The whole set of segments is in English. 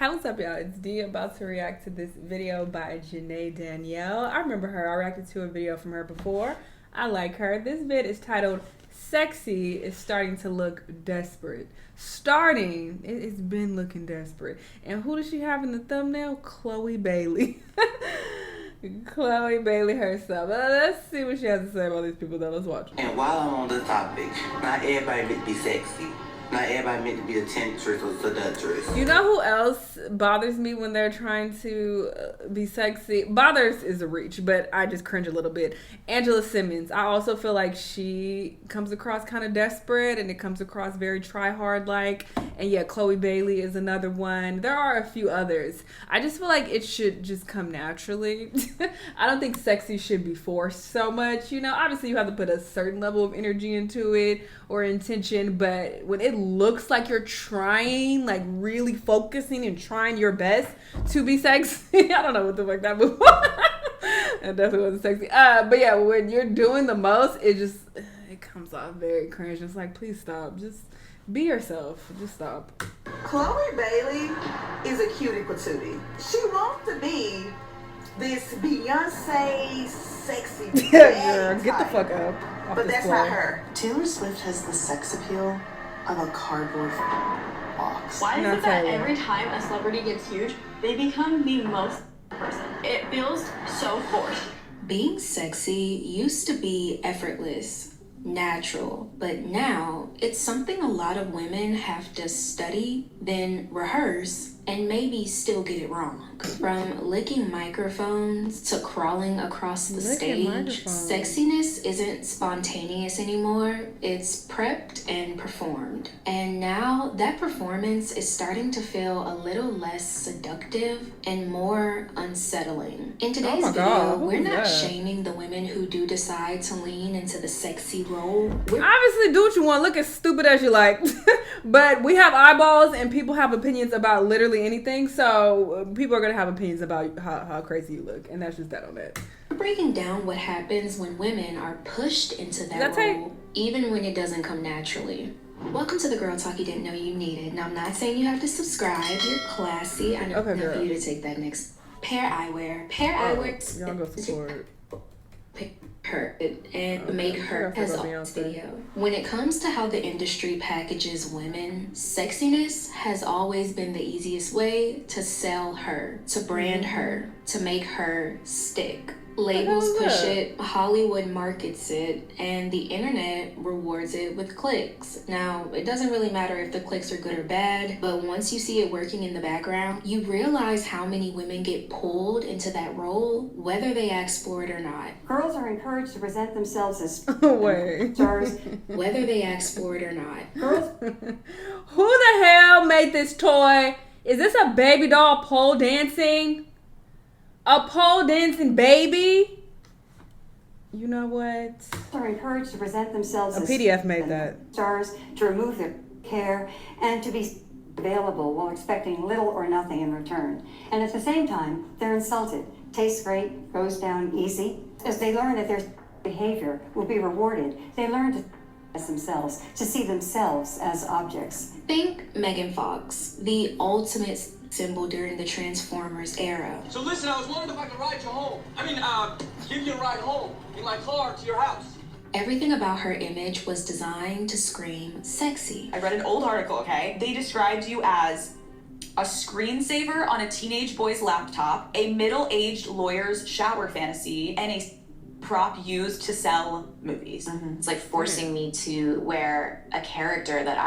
Hi, what's up, y'all? It's D about to react to this video by Janae Danielle. I remember her. I reacted to a video from her before. I like her. This vid is titled Sexy is Starting to Look Desperate. It's been looking desperate. And who does she have in the thumbnail? Chloe Bailey. Chloe Bailey herself. Let's see what she has to say about these people that let's watch. And while I'm on the topic, not everybody meant to be sexy. Not everybody meant to be a temptress or seductress. You know who else bothers me when they're trying to be sexy? Bothers is a reach, but I just cringe a little bit. Angela Simmons. I also feel like she comes across kind of desperate, and it comes across very try-hard-like. And yeah, Chloe Bailey is another one. There are a few others. I just feel like it should just come naturally. I don't think sexy should be forced so much. You know, obviously you have to put a certain level of energy into it or intention, but when it looks like you're trying, like really focusing and trying your best to be sexy. I don't know what the fuck that was. It definitely wasn't sexy. But yeah, when you're doing the most, it comes off very cringe. It's like, please stop. Just be yourself. Just stop. Chloe Bailey is a cutie patootie. She wants to be this Beyonce sexy Yeah, get the fuck up. But that's not her. Taylor Swift has the sex appeal of a cardboard box. Why is it that every time a celebrity gets huge, they become the most person? It feels so forced. Being sexy used to be effortless, natural, but now it's something a lot of women have to study, then rehearse, and maybe still get it wrong. From licking microphones to crawling across the stage, sexiness isn't spontaneous anymore. It's prepped and performed. And now that performance is starting to feel a little less seductive and more unsettling. In today's video, we're not shaming the women who do decide to lean into the sexy role. Obviously, do what you want. Look as stupid as you like. But we have eyeballs and people have opinions about literally anything, so people are gonna have opinions about how crazy you look, and that's just that on that. We're breaking down what happens when women are pushed into that role, even when it doesn't come naturally. Welcome to the Girl Talk you didn't know you needed. Now, I'm not saying you have to subscribe. You're classy. I know for you to take that next pair eyewear. Y'all go support. Pick her and make her as a video. When it comes to how the industry packages women, sexiness has always been the easiest way to sell her, to brand her, to make her stick. Labels push it, Hollywood markets it, and the internet rewards it with clicks. Now, it doesn't really matter if the clicks are good or bad, but once you see it working in the background, you realize how many women get pulled into that role, whether they ask for it or not. Girls are encouraged to present themselves as stars, whether they ask for it or not. Girls. Who the hell made this toy? Is this a baby doll pole dancing? A pole dancing baby? You know what? Are encouraged to present themselves as PDF made that. Stars, to remove their hair, and to be available while expecting little or nothing in return. And at the same time, they're insulted. Tastes great, goes down easy. As they learn that their behavior will be rewarded, they learn to themselves, to see themselves as objects. Think Megan Fox, the ultimate symbol during the Transformers era. So listen, I was wondering if I could ride you home. Give you a ride home in my car to your house. Everything about her image was designed to scream sexy. I read an old article, okay? They described you as a screensaver on a teenage boy's laptop, a middle-aged lawyer's shower fantasy, and a prop used to sell movies. It's like forcing me to wear a character that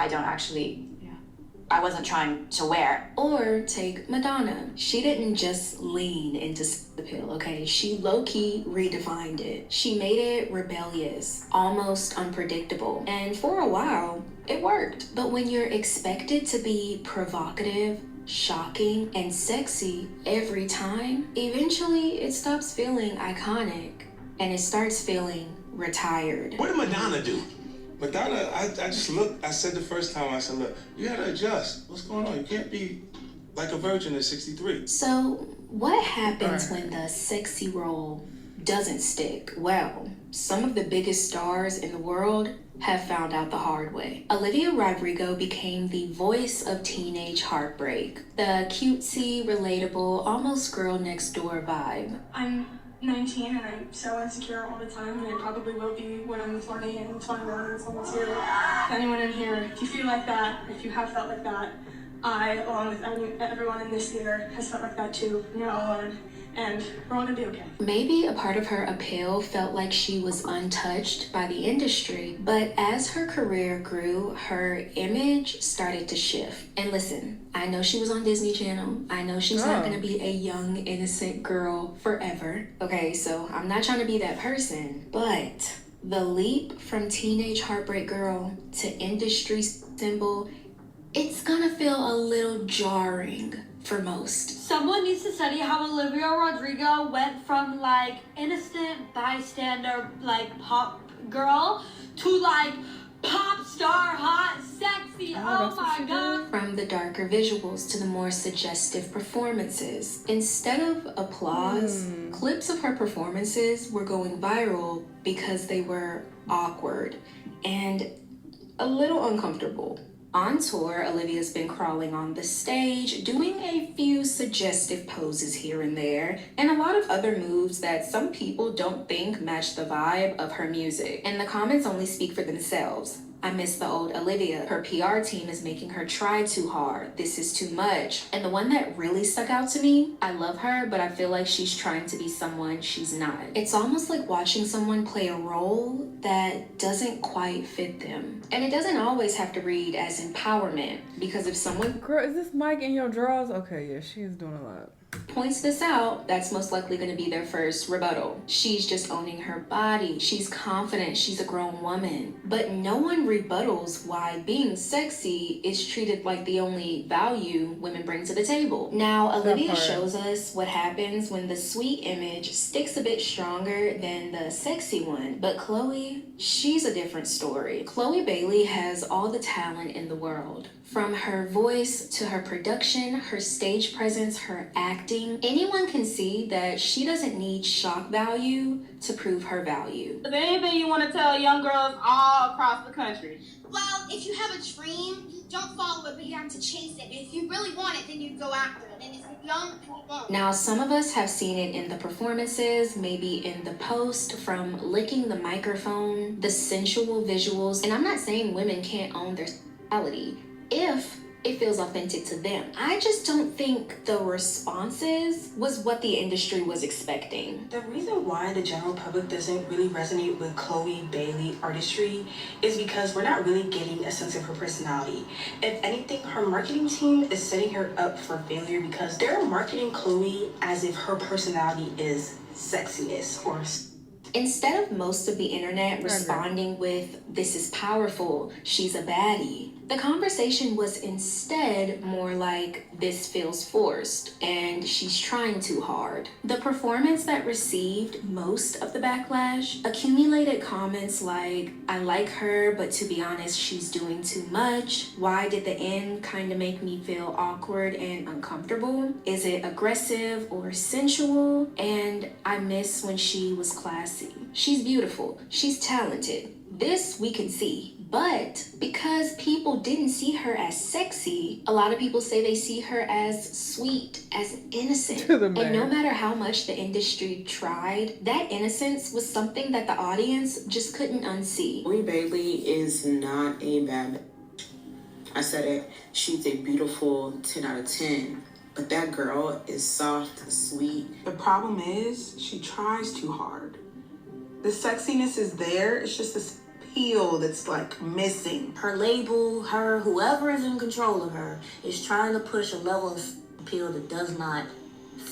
I wasn't trying to wear. Or take Madonna. She didn't just lean into the pill, okay? She low-key redefined it. She made it rebellious, almost unpredictable. And for a while, it worked. But when you're expected to be provocative, shocking, and sexy every time, eventually it stops feeling iconic and it starts feeling retired. What did Madonna do? Madonna, I just looked, I said the first time, I said, look, you gotta adjust. What's going on? You can't be like a virgin at 63. So what happens when the sexy role doesn't stick. Well, some of the biggest stars in the world have found out the hard way. Olivia Rodrigo became the voice of teenage heartbreak. The cutesy, relatable, almost girl next door vibe. I'm 19 and I'm so insecure all the time, and I probably will be when I'm 20 and 21 and 22. Anyone in here, if you feel like that, if you have felt like that, I, along with everyone in this theater, has felt like that too. You're not alone, and we're all gonna be okay. Maybe a part of her appeal felt like she was untouched by the industry, but as her career grew, her image started to shift. And listen, I know she was on Disney Channel. I know she's not gonna be a young, innocent girl forever. Okay, so I'm not trying to be that person, but the leap from teenage heartbreak girl to industry symbol, it's gonna feel a little jarring for most. Someone needs to study how Olivia Rodrigo went from like innocent bystander, like pop girl, to like pop star, hot, sexy. Oh my god. From the darker visuals to the more suggestive performances. Instead of applause, clips of her performances were going viral because they were awkward and a little uncomfortable. On tour, Olivia's been crawling on the stage, doing a few suggestive poses here and there, and a lot of other moves that some people don't think match the vibe of her music. And the comments only speak for themselves. I miss the old Olivia. Her PR team is making her try too hard. This is too much. And the one that really stuck out to me, I love her, but I feel like she's trying to be someone she's not. It's almost like watching someone play a role that doesn't quite fit them. And it doesn't always have to read as empowerment, because if someone... Girl, is this mic in your drawers? Okay, yeah, she is doing a lot. Points this out, that's most likely going to be their first rebuttal. She's just owning her body. She's confident. She's a grown woman. But no one rebuttals why being sexy is treated like the only value women bring to the table. Now, Olivia shows us what happens when the sweet image sticks a bit stronger than the sexy one. But Chloe, she's a different story. Chloe Bailey has all the talent in the world. From her voice to her production, her stage presence, her acting, anyone can see that she doesn't need shock value to prove her value. Is there anything you want to tell young girls all across the country? Well, if you have a dream, don't follow it, but you have to chase it. If you really want it, then you go after it. And if you're young, you won't. Now, some of us have seen it in the performances, maybe in the post, from licking the microphone, the sensual visuals. And I'm not saying women can't own their sexuality if it feels authentic to them. I just don't think the responses was what the industry was expecting. The reason why the general public doesn't really resonate with Chloe Bailey artistry is because we're not really getting a sense of her personality. If anything, her marketing team is setting her up for failure because they're marketing Chloe as if her personality is sexiness or... Instead of most of the internet responding with, "This is powerful, she's a baddie," the conversation was instead more like, "This feels forced, and she's trying too hard." The performance that received most of the backlash accumulated comments like, "I like her, but to be honest, she's doing too much. Why did the end kind of make me feel awkward and uncomfortable? Is it aggressive or sensual? And I miss when she was classy. She's beautiful. She's talented. This we can see." But because people didn't see her as sexy, a lot of people say they see her as sweet, as innocent. And no matter how much the industry tried, that innocence was something that the audience just couldn't unsee. Chloe Bailey is not a bad bitch. I said it. She's a beautiful 10 out of 10. But that girl is soft and sweet. The problem is she tries too hard. The sexiness is there. It's just this appeal that's like missing. Her label, her, whoever is in control of her, is trying to push a level of appeal that does not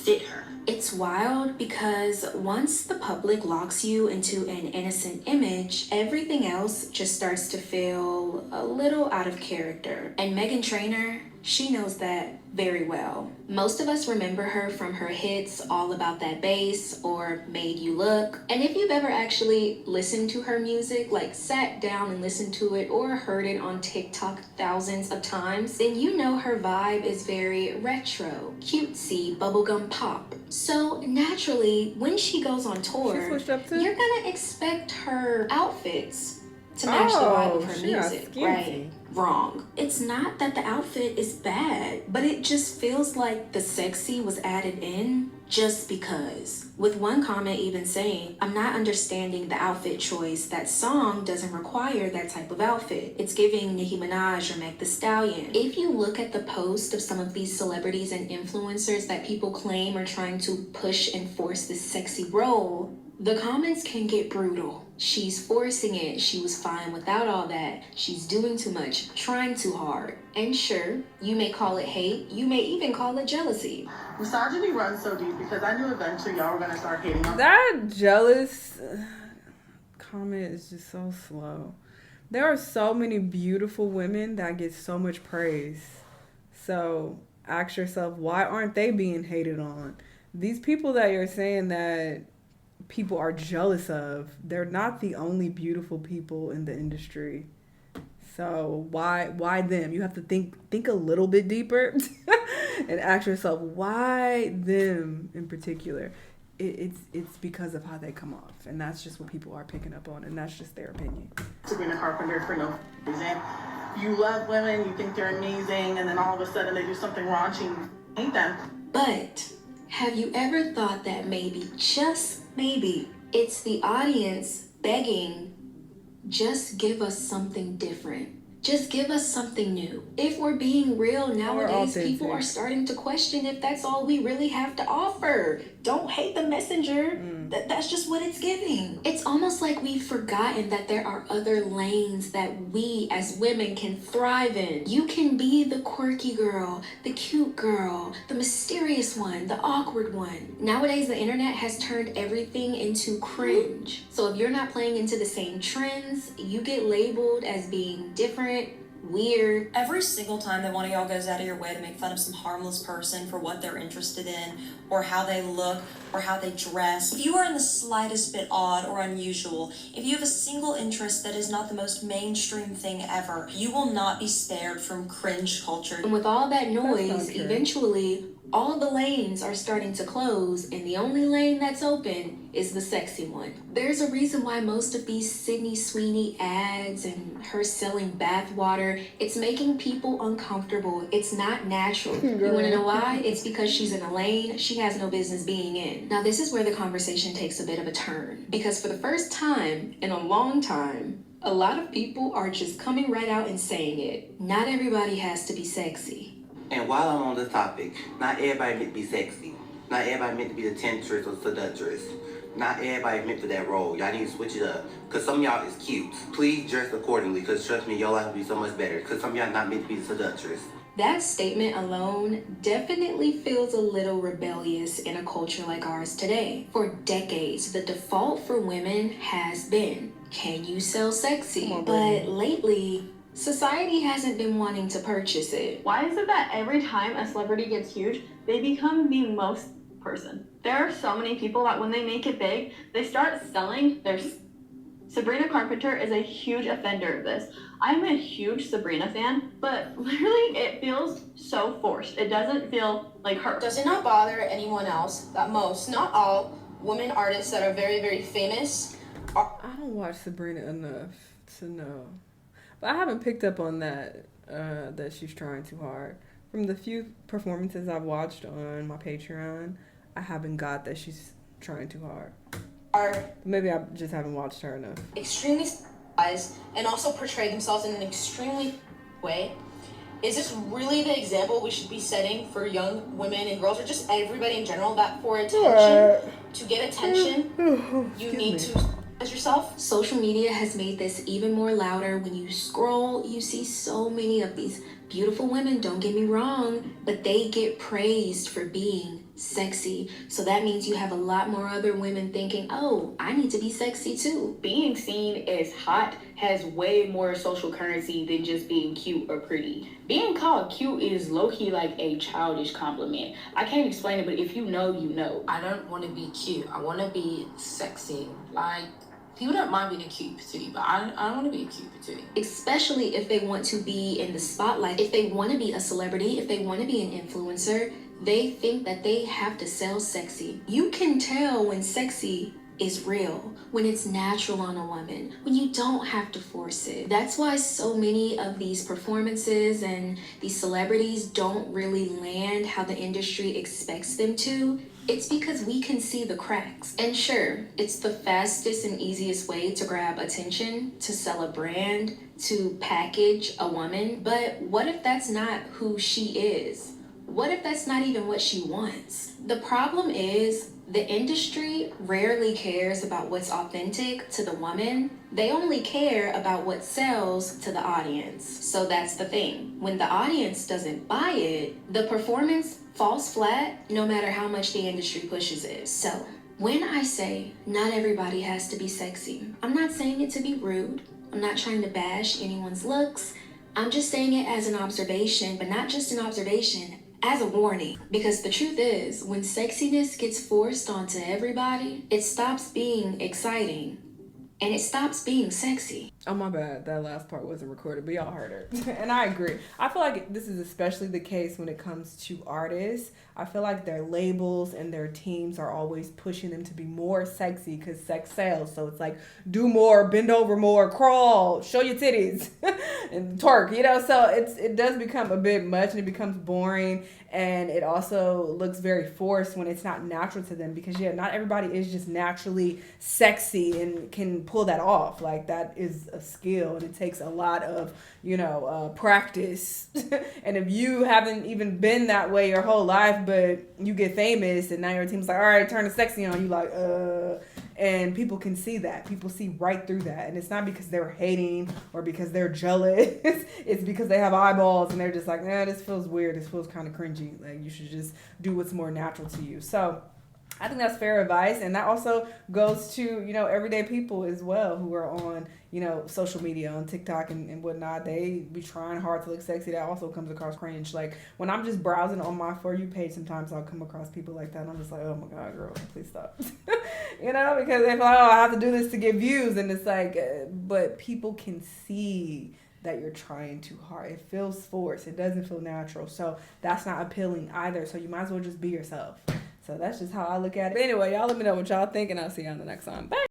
fit her. It's wild because once the public locks you into an innocent image, everything else just starts to feel a little out of character. And Meghan Trainor, She knows that very well. Most of us remember her from her hits All About That Bass or Made You Look. And if you've ever actually listened to her music, like sat down and listened to it or heard it on TikTok thousands of times, then you know her vibe is very retro, cutesy, bubblegum pop. So naturally, when she goes on tour, you're gonna expect her outfits to match the vibe of her music, right? Wrong. It's not that the outfit is bad, but it just feels like the sexy was added in just because. With one comment even saying, I'm not understanding the outfit choice. That song doesn't require that type of outfit. It's giving Nicki Minaj or Meg Thee Stallion. If you look at the post of some of these celebrities and influencers that people claim are trying to push and force this sexy role, the comments can get brutal. She's forcing it. She was fine without all that. She's doing too much, trying too hard. And sure, you may call it hate. You may even call it jealousy. Misogyny runs so deep because I knew eventually y'all were going to start hating on that jealous comment is just so slow. There are so many beautiful women that get so much praise. So ask yourself, why aren't they being hated on? These people that you're saying that people are jealous of, they're not the only beautiful people in the industry. So why them? You have to think a little bit deeper and ask yourself, why them in particular? It's because of how they come off, and that's just what people are picking up on, and that's just their opinion. Sabrina Carpenter for no reason. You love women, you think they're amazing, and then all of a sudden they do something raunchy, you hate them. But have you ever thought that maybe, just maybe, it's the audience begging, just give us something different. Just give us something new. If we're being real, nowadays people are starting to question if that's all we really have to offer. Don't hate the messenger. That's just what it's giving. It's almost like we've forgotten that there are other lanes that we as women can thrive in. You can be the quirky girl, the cute girl, the mysterious one, the awkward one. Nowadays, the internet has turned everything into cringe. So if you're not playing into the same trends, you get labeled as being different, weird. Every single time that one of y'all goes out of your way to make fun of some harmless person for what they're interested in, or how they look, or how they dress, if you are in the slightest bit odd or unusual, if you have a single interest that is not the most mainstream thing ever, you will not be spared from cringe culture. And with all that noise, eventually all the lanes are starting to close, and the only lane that's open is the sexy one. There's a reason why most of these Sydney Sweeney ads and her selling bath water, it's making people uncomfortable. It's not natural. You wanna know why? It's because she's in a lane she has no business being in. Now this is where the conversation takes a bit of a turn, because for the first time in a long time, a lot of people are just coming right out and saying it. Not everybody has to be sexy. And while I'm on the topic, not everybody meant to be sexy. Not everybody meant to be the temptress or seductress. Not everybody meant for that role. Y'all need to switch it up. Because some of y'all is cute. Please dress accordingly, because trust me, your life will be so much better. Because some of y'all not meant to be the seductress. That statement alone definitely feels a little rebellious in a culture like ours today. For decades, the default for women has been, can you sell sexy? But lately, society hasn't been wanting to purchase it. Why is it that every time a celebrity gets huge, they become the most person? There are so many people that when they make it big, they start selling their... Sabrina Carpenter is a huge offender of this. I'm a huge Sabrina fan, but literally it feels so forced. It doesn't feel like her. Does it not bother anyone else that most, not all, women artists that are very, very famous I don't watch Sabrina enough to know. But I haven't picked up on that, that she's trying too hard. From the few performances I've watched on my Patreon, I haven't got that she's trying too hard. Maybe I just haven't watched her enough. Extremely eyes and also portray themselves in an extremely way. Is this really the example we should be setting for young women and girls, or just everybody in general, that for attention, to get attention, you need to as yourself? Social media has made this even more louder. When you scroll, you see so many of these Beautiful women, don't get me wrong, but they get praised for being sexy. So that means you have a lot more other women thinking, oh, I need to be sexy too. Being seen as hot has way more social currency than just being cute or pretty. Being called cute is low-key like a childish compliment. I can't explain it, but if you know, you know. I don't want to be cute. I want to be sexy. Like, people don't mind being a cute patootie, but I don't want to be a cute patootie. Especially if they want to be in the spotlight, if they want to be a celebrity, if they want to be an influencer, they think that they have to sell sexy. You can tell when sexy is real, when it's natural on a woman, when you don't have to force it. That's why so many of these performances and these celebrities don't really land how the industry expects them to. It's because we can see the cracks. And sure, it's the fastest and easiest way to grab attention, to sell a brand, to package a woman. But what if that's not who she is? What if that's not even what she wants? The problem is the industry rarely cares about what's authentic to the woman. They only care about what sells to the audience. So that's the thing. When the audience doesn't buy it, the performance falls flat no matter how much the industry pushes it. So when I say not everybody has to be sexy, I'm not saying it to be rude. I'm not trying to bash anyone's looks. I'm just saying it as an observation, but not just an observation, as a warning. Because the truth is, when sexiness gets forced onto everybody, it stops being exciting and it stops being sexy. Oh my bad, that last part wasn't recorded, but y'all heard it. And I agree. I feel like this is especially the case when it comes to artists. I feel like their labels and their teams are always pushing them to be more sexy because sex sells. So it's like, do more, bend over more, crawl, show your titties, and twerk, you know? So it does become a bit much and it becomes boring. And it also looks very forced when it's not natural to them because, yeah, not everybody is just naturally sexy and can pull that off. Like, that is a skill and it takes a lot of, practice. And if you haven't even been that way your whole life, but you get famous and now your team's like, all right, turn the sexy on, you like, and people can see that. People see right through that. And it's not because they're hating or because they're jealous. It's because they have eyeballs and they're just like, this feels weird. This feels kind of cringy. Like, you should just do what's more natural to you. So I think that's fair advice. And that also goes to, everyday people as well who are on, social media, on TikTok and whatnot. They be trying hard to look sexy. That also comes across cringe. Like, when I'm just browsing on my For You page, sometimes I'll come across people like that. And I'm just like, oh my God, girl, please stop. Because they're like, oh, I have to do this to get views. And it's like, but people can see that you're trying too hard. It feels forced. It doesn't feel natural. So that's not appealing either. So you might as well just be yourself. So that's just how I look at it. But anyway, y'all let me know what y'all think, and I'll see you on the next one. Bye.